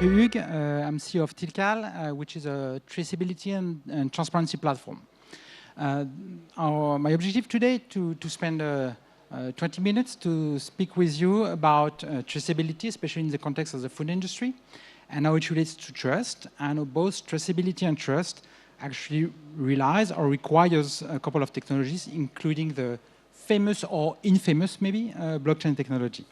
Matthieu. I'm CEO of TILKAL, which is a traceability and transparency platform. My objective today to spend 20 minutes to speak with you about traceability, especially in the context of the food industry, and how it relates to trust, and how both traceability and trust actually relies or requires a couple of technologies, including the famous or infamous, maybe, blockchain technology.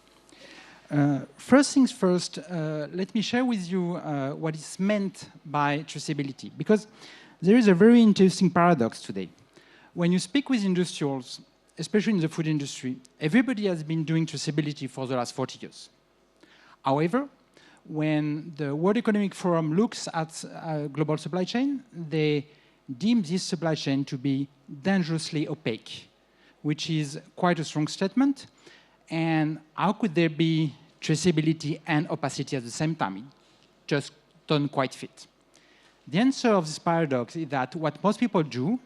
First things first, let me share with you what is meant by traceability, because there is a very interesting paradox today. When you speak with industrials, especially in the food industry, everybody has been doing traceability for the last 40 years. However, when the World Economic Forum looks at global supply chain, they deem this supply chain to be dangerously opaque, which is quite a strong statement. And how could there be traceability and opacity at the same time? It just doesn't quite fit. The answer of this paradox is that what most people do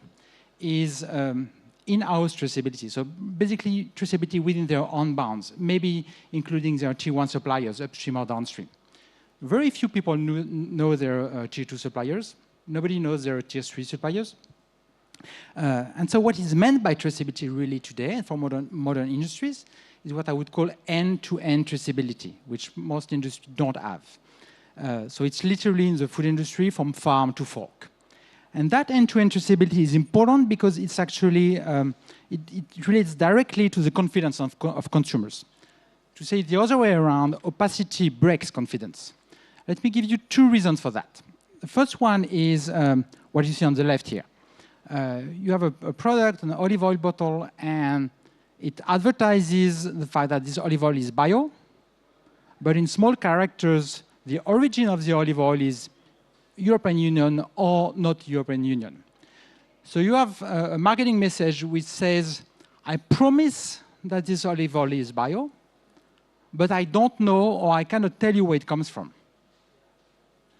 is in-house traceability. So basically, traceability within their own bounds, maybe including their Tier 1 suppliers, upstream or downstream. Very few people know their Tier 2 suppliers. Nobody knows their Tier 3 suppliers. And so what is meant by traceability really today, and for modern industries, is what I would call end-to-end traceability, which most industries don't have. So it's literally in the food industry from farm to fork. And that end-to-end traceability is important because it's actually, it relates directly to the confidence of consumers. To say it the other way around, opacity breaks confidence. Let me give you two reasons for that. The first one is what you see on the left here. You have a product, an olive oil bottle, and it advertises the fact that this olive oil is bio, but in small characters, the origin of the olive oil is European Union or not European Union. So you have a marketing message which says, I promise that this olive oil is bio, but I don't know or I cannot tell you where it comes from.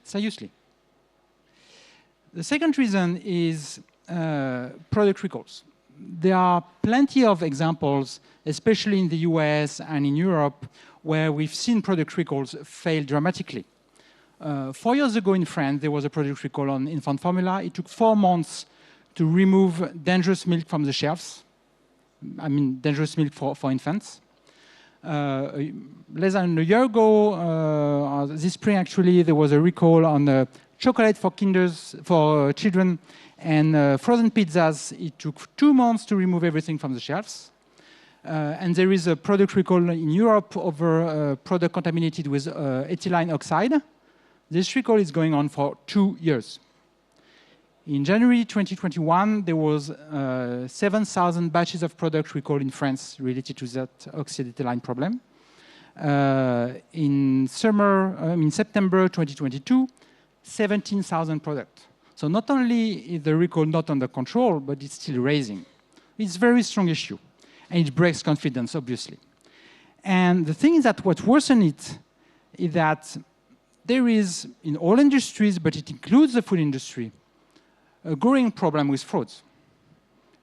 Seriously. The second reason is product recalls. There are plenty of examples, especially in the US and in Europe, where we've seen product recalls fail dramatically. 4 years ago in France, there was a product recall on infant formula. It took 4 months to remove dangerous milk from the shelves. I mean, dangerous milk for infants. Less than a year ago, this spring actually, there was a recall on chocolate for for children and frozen pizzas. It took 2 months to remove everything from the shelves. And there is a product recall in Europe over a product contaminated with ethylene oxide. This recall is going on for 2 years. In January 2021, there was 7,000 batches of product recalled in France related to that oxyethylene problem. In September 2022, 17,000 products. So not only is the recall not under control, but it's still raising. It's a very strong issue, and it breaks confidence, obviously. And the thing is that what worsens it is that there is, in all industries, but it includes the food industry, a growing problem with frauds.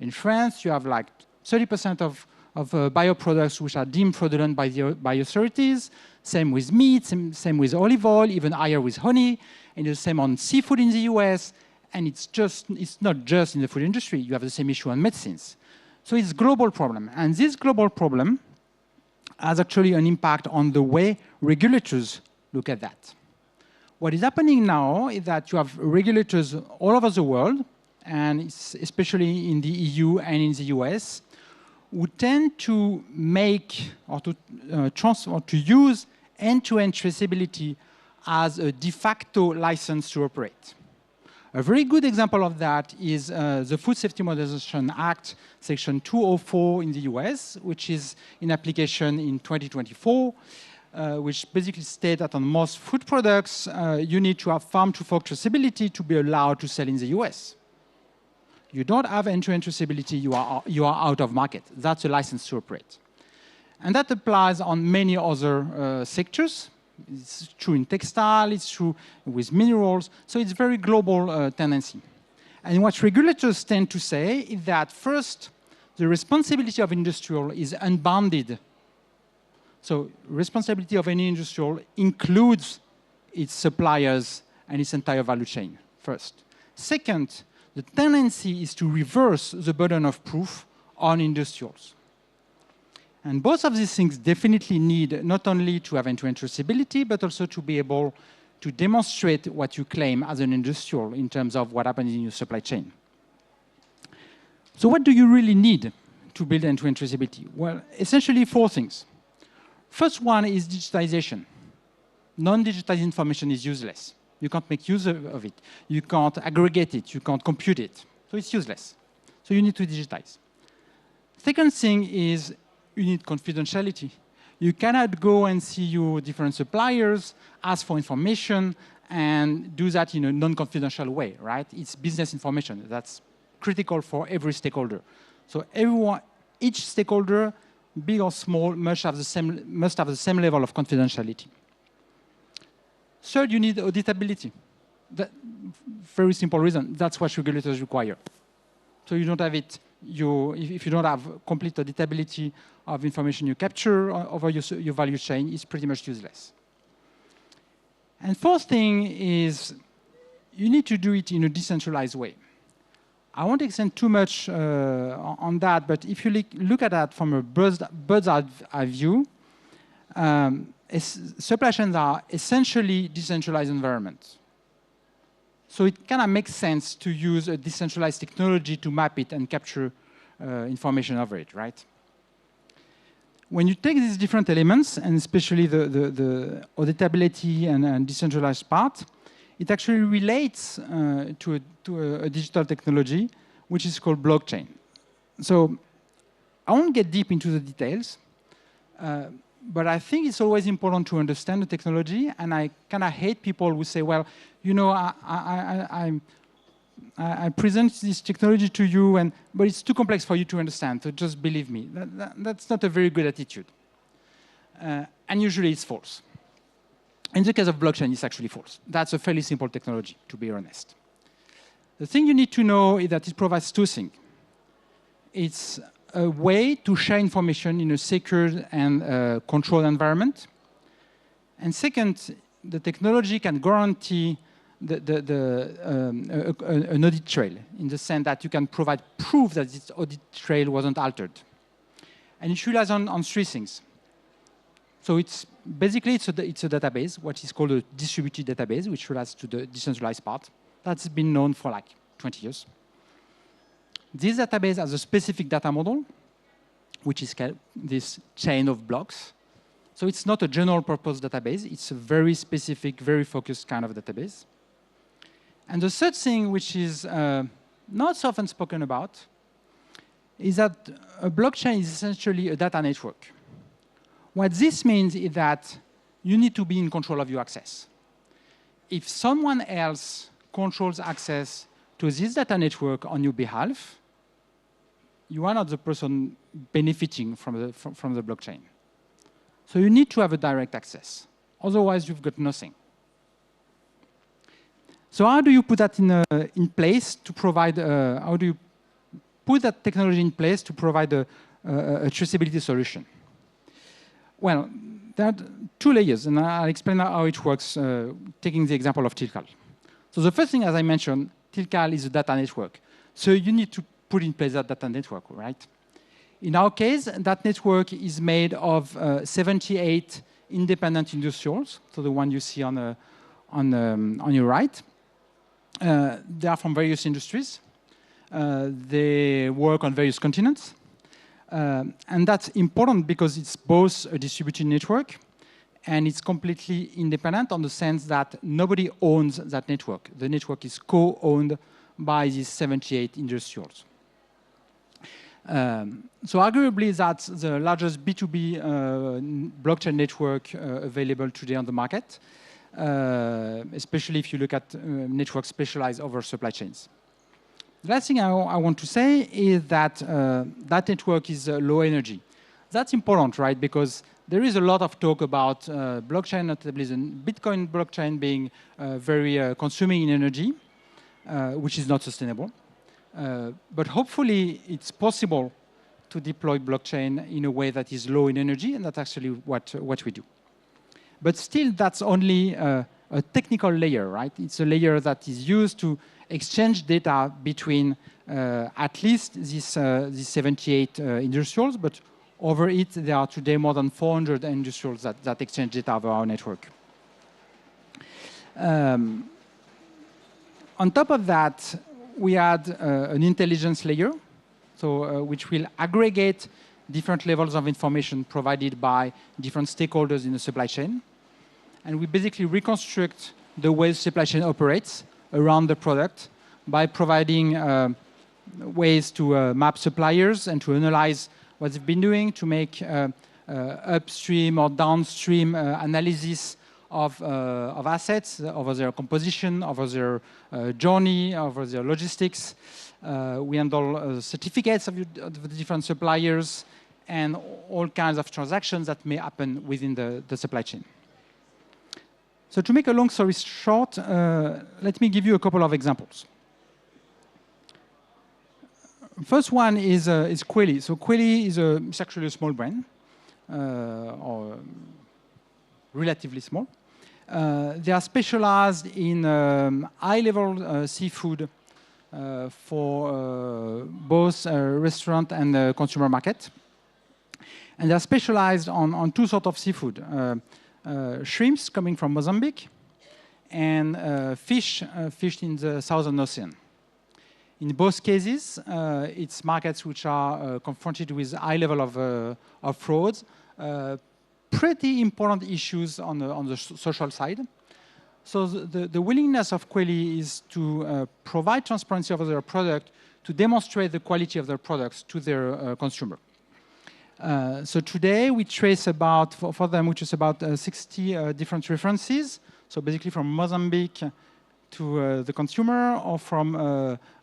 In France, you have like 30% of bioproducts which are deemed fraudulent by authorities. Same with meat, same with olive oil, even higher with honey, and the same on seafood in the US. And it's not just in the food industry. You have the same issue on medicines. So it's a global problem. And this global problem has actually an impact on the way regulators look at that. What is happening now is that you have regulators all over the world, and especially in the EU and in the US, who tend to make or to use end-to-end traceability as a de facto license to operate. A very good example of that is the Food Safety Modernization Act, Section 204 in the US, which is in application in 2024, which basically states that on most food products, you need to have farm-to-fork traceability to be allowed to sell in the US. You don't have end-to-end traceability, you are out of market. That's a license to operate. And that applies on many other sectors. It's true in textile, it's true with minerals, so it's a very global tendency. And what regulators tend to say is that first, the responsibility of industrial is unbounded. So responsibility of any industrial includes its suppliers, and its entire value chain, first. Second, the tendency is to reverse the burden of proof on industrials. And both of these things definitely need not only to have end-to-end traceability, but also to be able to demonstrate what you claim as an industrial in terms of what happens in your supply chain. So what do you really need to build end-to-end traceability? Well, essentially 4 things. First one is digitization. Non-digitized information is useless. You can't make use of it. You can't aggregate it. You can't compute it. So it's useless. So you need to digitize. Second thing is you need confidentiality. You cannot go and see your different suppliers, ask for information, and do that in a non-confidential way, right? It's business information. That's critical for every stakeholder. So everyone, each stakeholder, big or small, must have the same level of confidentiality. Third, you need auditability. Very simple reason. That's what regulators require. So you don't have it. If you don't have complete auditability of information you capture over your value chain, it's pretty much useless. And fourth thing is you need to do it in a decentralized way. I won't extend too much on that, but if you look at that from a bird's eye view, supply chains are essentially decentralized environments. So it kind of makes sense to use a decentralized technology to map it and capture information over it, right? When you take these different elements, and especially the auditability and decentralized part, it actually relates to a digital technology, which is called blockchain. So I won't get deep into the details, but I think it's always important to understand the technology, and I kind of hate people who say, well, you know, I present this technology to you, but it's too complex for you to understand, so just believe me. That's not a very good attitude. And usually it's false. In the case of blockchain, it's actually false. That's a fairly simple technology, to be honest. The thing you need to know is that it provides 2 things. It's a way to share information in a secure and controlled environment. And second, the technology can guarantee an audit trail in the sense that you can provide proof that this audit trail wasn't altered. And it relies on 3 things. So it's basically it's a database, what is called a distributed database, which relates to the decentralized part. That's been known for like 20 years. This database has a specific data model, which is called this chain of blocks. So it's not a general purpose database. It's a very specific, very focused kind of database. And the third thing, which is not so often spoken about, is that a blockchain is essentially a data network. What this means is that you need to be in control of your access. If someone else controls access to this data network on your behalf, you are not the person benefiting from the blockchain. So you need to have a direct access. Otherwise, you've got nothing. So how do you put that in place to provide, how do you put that technology in place to provide a traceability solution? Well, there are 2 layers, and I'll explain how it works, taking the example of TILKAL. So the first thing, as I mentioned, TILKAL is a data network. So you need to put in place that data network, right? In our case, that network is made of 78 independent industrials, so the one you see on your right. They are from various industries. They work on various continents. And that's important because it's both a distributed network and it's completely independent on the sense that nobody owns that network. The network is co-owned by these 78 industrials. So arguably that's the largest B2B blockchain network available today on the market, especially if you look at networks specialized over supply chains. The last thing I want to say is that that network is low energy. That's important, right? Because there is a lot of talk about blockchain, notably the Bitcoin blockchain being very consuming in energy, which is not sustainable. But hopefully it's possible to deploy blockchain in a way that is low in energy, and that's actually what we do. But still, that's only a technical layer, right? It's a layer that is used to exchange data between at least these 78 industrials, but over it, there are today more than 400 industrials that exchange data over our network. On top of that, we add an intelligence layer, so which will aggregate different levels of information provided by different stakeholders in the supply chain. And we basically reconstruct the way the supply chain operates around the product by providing ways to map suppliers and to analyze what they've been doing, to make upstream or downstream analysis of assets, over their composition, over their journey, over their logistics. We handle certificates of the different suppliers and all kinds of transactions that may happen within the supply chain. So to make a long story short, let me give you a couple of examples. First one is Quelli. So Quelli is actually a small brand, or relatively small. They are specialized in high-level seafood for both restaurant and consumer market. And they are specialized on two sorts of seafood. Shrimps coming from Mozambique and fish fished in the Southern Ocean. In both cases, it's markets which are confronted with high level of frauds, pretty important issues on the social side. So the willingness of Quelli is to provide transparency over their product, to demonstrate the quality of their products to their consumer. So today we trace about, for them, which is about 60 different references. So basically from Mozambique to the consumer, or from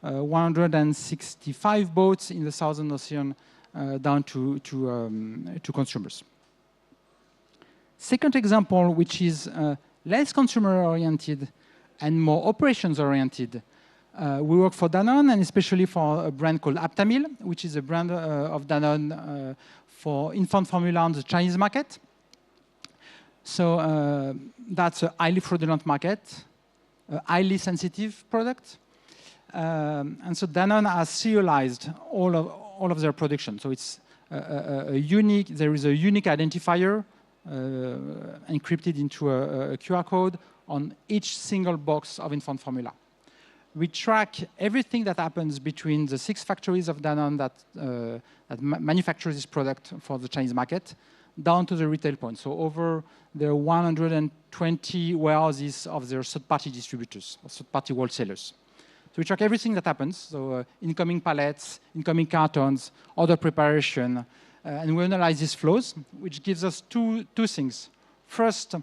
165 boats in the Southern Ocean down to consumers. Second example, which is less consumer-oriented and more operations-oriented. We work for Danone, and especially for a brand called Aptamil, which is a brand of Danone for infant formula on the Chinese market. So that's a highly fraudulent market, a highly sensitive product. And so Danone has serialized all of their production. So it's there is a unique identifier encrypted into a QR code on each single box of infant formula. We track everything that happens between the 6 factories of Danone that manufacture this product for the Chinese market, down to the retail point. So over the 120 warehouses of their third-party distributors, or third-party wholesalers. So we track everything that happens, so incoming pallets, incoming cartons, order preparation, and we analyze these flows, which gives us two things. First,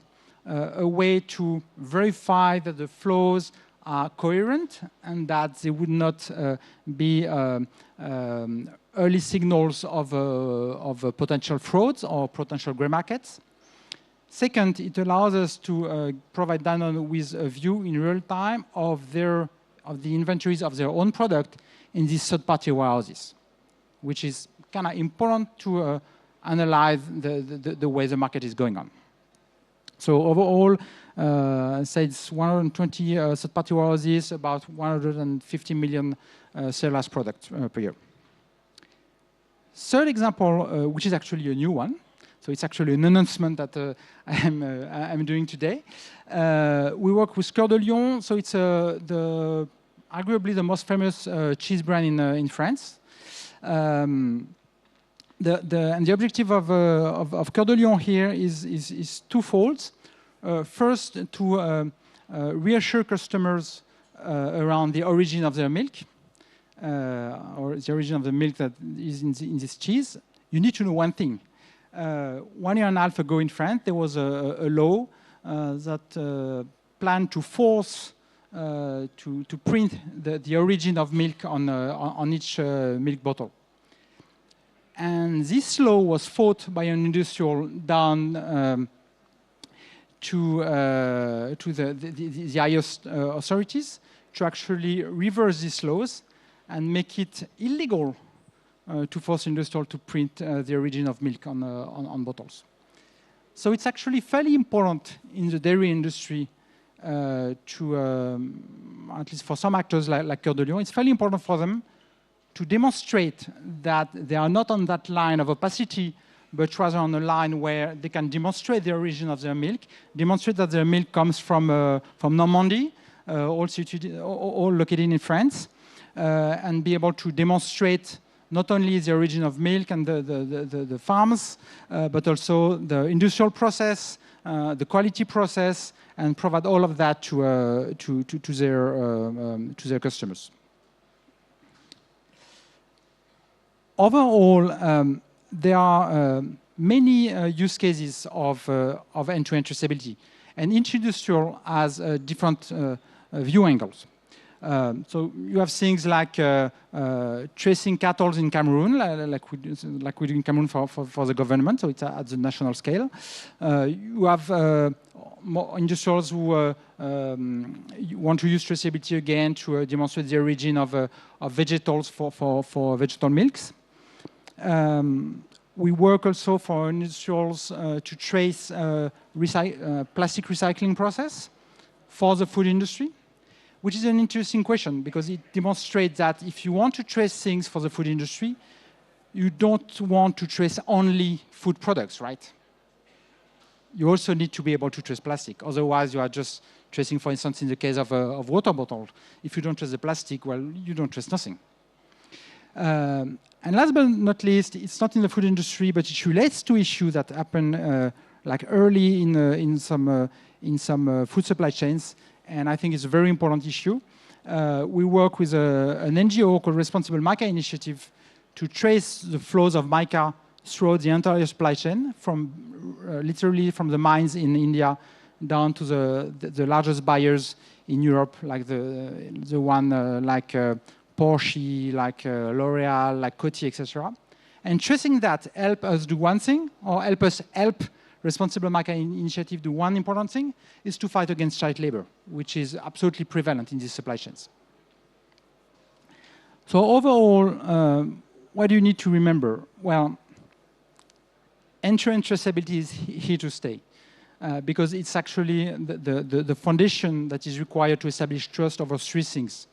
a way to verify that the flows are coherent and that they would not be early signals of potential frauds or potential gray markets. Second, it allows us to provide Danone with a view in real time of the inventories of their own product in these third-party warehouses, which is kind of important to analyze the way the market is going on. So overall, say it's 120 third-party warehouses, about 150 million sales products per year. Third example, which is actually a new one, so it's actually an announcement that I'm doing today. We work with Cœur de Lion, so it's arguably the most famous cheese brand in France. And the objective of Cœur de Lion here is twofold. First, to reassure customers around the origin of their milk, or the origin of the milk that is in this cheese. You need to know one thing. 1 year and a half ago in France, there was a law that planned to force to print the origin of milk on each milk bottle. And this law was fought by an industrial down to the highest authorities to actually reverse these laws and make it illegal to force industrial to print the origin of milk on bottles. So it's actually fairly important in the dairy industry at least for some actors like Cœur de Lion, it's fairly important for them to demonstrate that they are not on that line of opacity, but rather on a line where they can demonstrate the origin of their milk, demonstrate that their milk comes from Normandy, all located in France, and be able to demonstrate not only the origin of milk and the farms, but also the industrial process, the quality process, and provide all of that to their customers. Overall, there are many use cases of end-to-end traceability, and each industrial has different view angles. So you have things like tracing cattle in Cameroon, like we do in Cameroon for the government, so it's at the national scale. You have more industrials who want to use traceability again to demonstrate the origin of vegetables for vegetable milks. We work also for industrials to trace plastic recycling process for the food industry, which is an interesting question because it demonstrates that if you want to trace things for the food industry, you don't want to trace only food products, right? You also need to be able to trace plastic. Otherwise, you are just tracing, for instance, in the case of water bottle. If you don't trace the plastic, well, you don't trace nothing. And last but not least, it's not in the food industry, but it relates to issues that happen like early in some food supply chains. And I think it's a very important issue. We work with an NGO called Responsible Mica Initiative to trace the flows of mica throughout the entire supply chain, from literally from the mines in India down to the largest buyers in Europe, like the one like Porsche, like L'Oreal, like Coty, etc. And tracing that help us do one thing, or help us help Responsible Mica Initiative do one important thing, is to fight against child labor, which is absolutely prevalent in these supply chains. So overall, what do you need to remember? Well, end-to-end traceability is here to stay because it's actually the foundation that is required to establish trust over three things.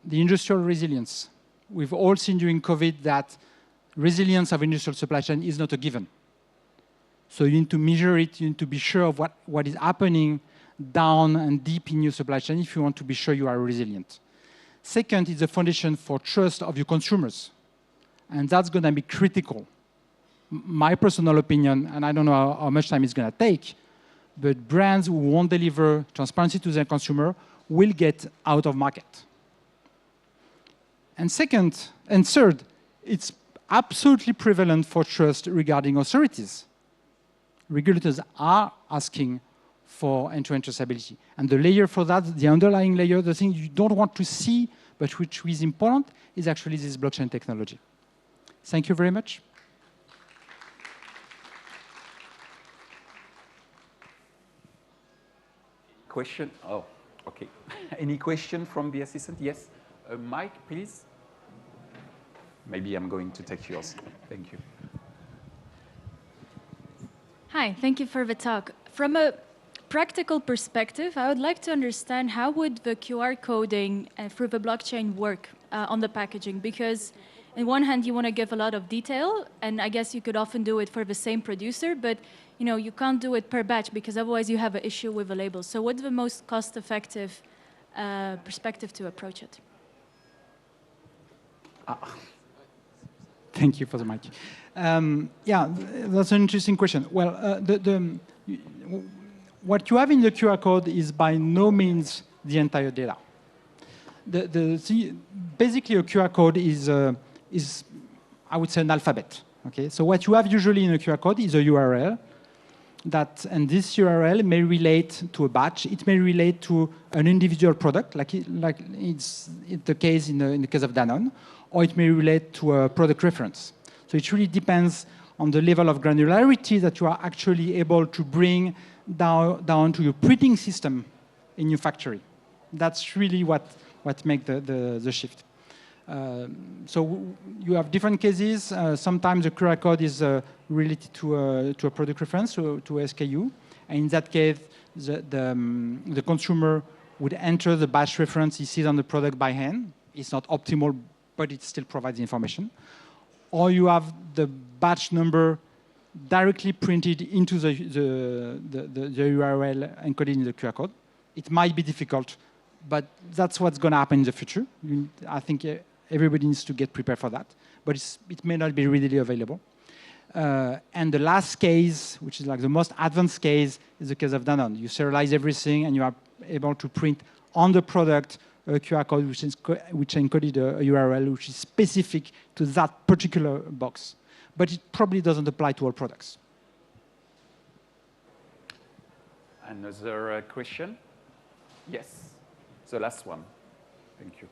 The industrial resilience. We've all seen during COVID that resilience of industrial supply chain is not a given. So you need to measure it, you need to be sure of what is happening down and deep in your supply chain if you want to be sure you are resilient. Second is the foundation for trust of your consumers. And that's going to be critical. My personal opinion, and I don't know how much time it's going to take, but brands who won't deliver transparency to their consumer will get out of market. And third, it's absolutely prevalent for trust regarding authorities. Regulators are asking for end-to-end traceability. And the layer for that, the underlying layer, the thing you don't want to see, but which is important, is actually this blockchain technology. Thank you very much. Question? Oh, okay. Any question from the assistant? Yes. Mike, please. Maybe I'm going to take yours. Thank you. Hi, thank you for the talk. From a practical perspective, I would like to understand how would the QR coding through the blockchain work on the packaging? Because on one hand, you want to give a lot of detail, and I guess you could often do it for the same producer, but you can't do it per batch because otherwise you have an issue with the labels. So what's the most cost-effective perspective to approach it? Thank you for the mic. Yeah, that's an interesting question. Well, what you have in the QR code is by no means the entire data. Basically, a QR code is, I would say, an alphabet. Okay, so what you have usually in a QR code is a URL. And this URL may relate to a batch. It may relate to an individual product, like it's the case in the case of Danone, or it may relate to a product reference. So it really depends on the level of granularity that you are actually able to bring down to your printing system in your factory. That's really what makes the shift. So you have different cases. Sometimes the QR code is related to a product reference, to SKU. And in that case, the consumer would enter the batch reference he sees on the product by hand. It's not optimal, but it still provides information. Or you have the batch number directly printed into the URL encoded in the QR code. It might be difficult, but that's what's going to happen in the future. I think everybody needs to get prepared for that, but it may not be readily available. And the last case, which is like the most advanced case, is the case of Danone. You serialize everything, and you are able to print on the product a QR code which encoded a URL which is specific to that particular box. But it probably doesn't apply to all products. Another question? Yes, the last one. Thank you.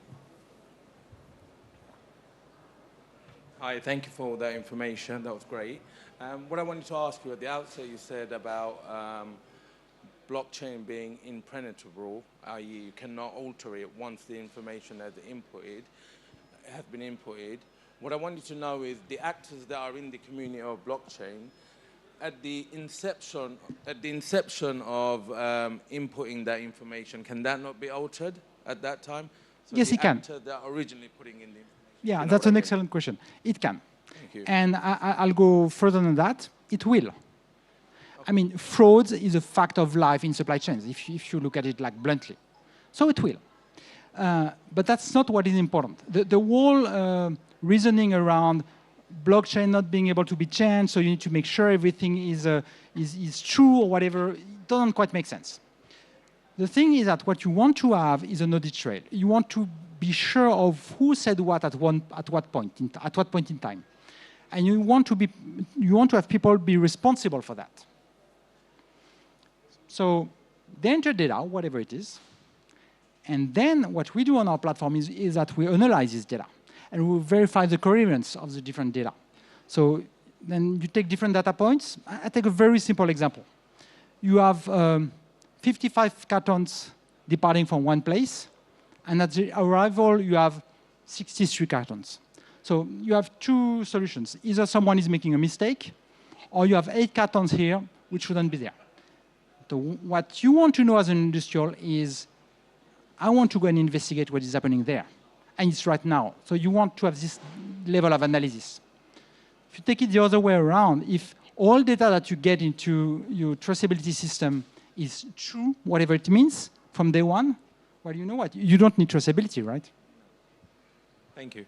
Hi, thank you for all that information. That was great. What I wanted to ask you at the outset, you said about blockchain being impenetrable, i.e. you cannot alter it once the information has been inputted. What I wanted to know is the actors that are in the community of blockchain, at the inception of inputting that information, can that not be altered at that time? So yes, it can. The actor that are originally putting in the information. Yeah, that's an excellent question. It can. Thank you. And I'll go further than that. It will. Okay. I mean, fraud is a fact of life in supply chains, if you look at it like bluntly. So it will. But that's not what is important. The whole reasoning around blockchain not being able to be changed, so you need to make sure everything is true or whatever, it doesn't quite make sense. The thing is that what you want to have is an audit trail. You want to be sure of who said what at what point in time. And you want to have people be responsible for that. So they enter data, whatever it is, and then what we do on our platform is that we analyze this data, and we verify the coherence of the different data. So then you take different data points. I take a very simple example. You have 55 cartons departing from one place, and at the arrival, you have 63 cartons. So you have two solutions. Either someone is making a mistake, or you have 8 cartons here, which shouldn't be there. So what you want to know as an industrial is, I want to go and investigate what is happening there. And it's right now. So you want to have this level of analysis. If you take it the other way around, if all data that you get into your traceability system is true, whatever it means, from day one, well, you know what? You don't need traceability, right? Thank you.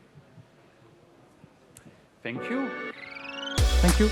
Thank you. Thank you.